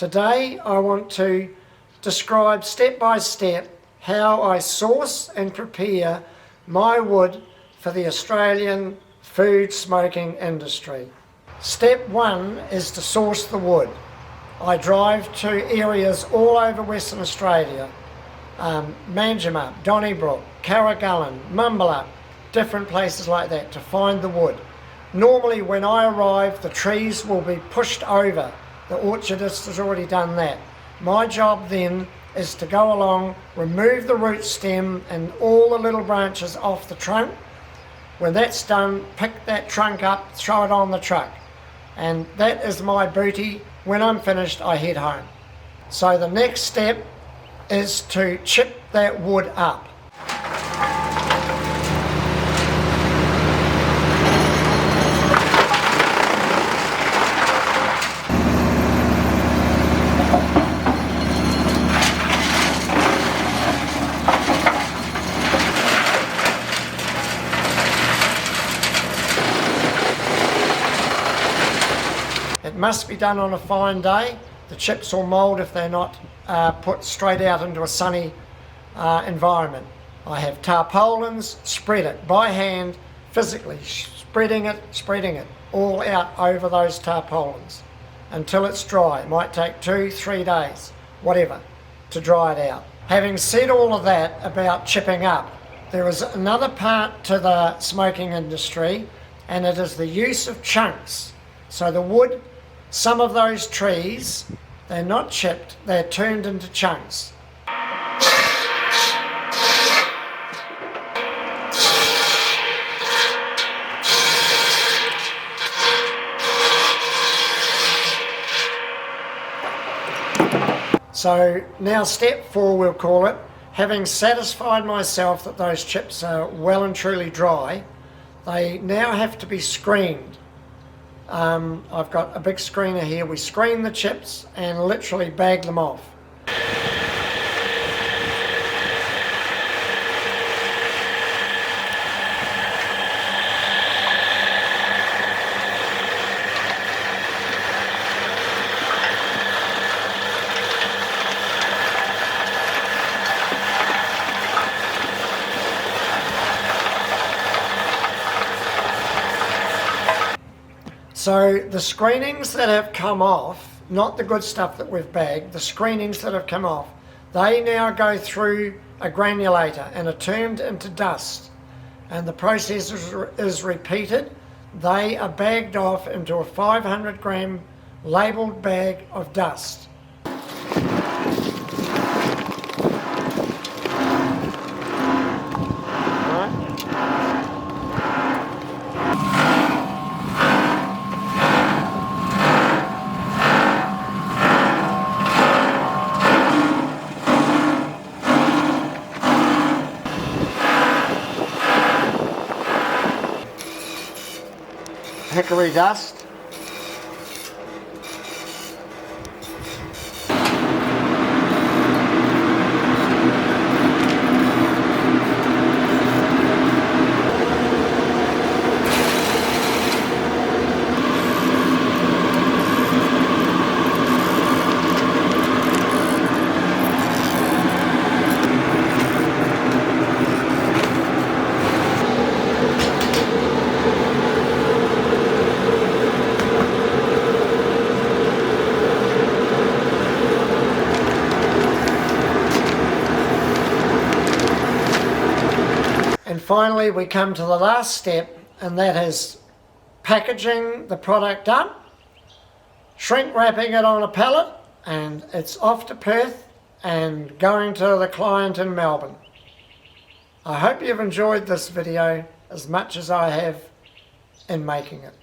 Today I want to describe step by step how I source and prepare my wood for the Australian food smoking industry. Step one is to source the wood. I drive to areas all over Western Australia, Manjimup, Donnybrook, Carragullen, Mumbaluk, different places like that to find the wood. Normally when I arrive, the trees will be pushed over. The orchardist has already done that. My job then is to go along, remove the root stem and all the little branches off the trunk. When that's done, pick that trunk up, throw it on the truck. And that is my booty. When I'm finished, I head home. So the next step is to chip that wood up. It must be done on a fine day. The chips will mould if they're not put straight out into a sunny environment. I have tarpaulins, spread it by hand, physically, spreading it all out over those tarpaulins until it's dry. It might take 2-3 days, whatever, to dry it out. Having said all of that about chipping up, there is another part to the smoking industry, and it is the use of chunks. So the wood, some of those trees, they're not chipped, they're turned into chunks. So now step 4 we'll call it, having satisfied myself that those chips are well and truly dry, they now have to be screened. I've got a big screener here. We screen the chips and literally bag them off. So the screenings that have come off, not the good stuff that we've bagged, the screenings that have come off, they now go through a granulator and are turned into dust. And the process is repeated. They are bagged off into a 500 gram labelled bag of dust. Hickory dust. And finally we come to the last step, and that is packaging the product up, shrink wrapping it on a pallet, and it's off to Perth and going to the client in Melbourne. I hope you've enjoyed this video as much as I have in making it.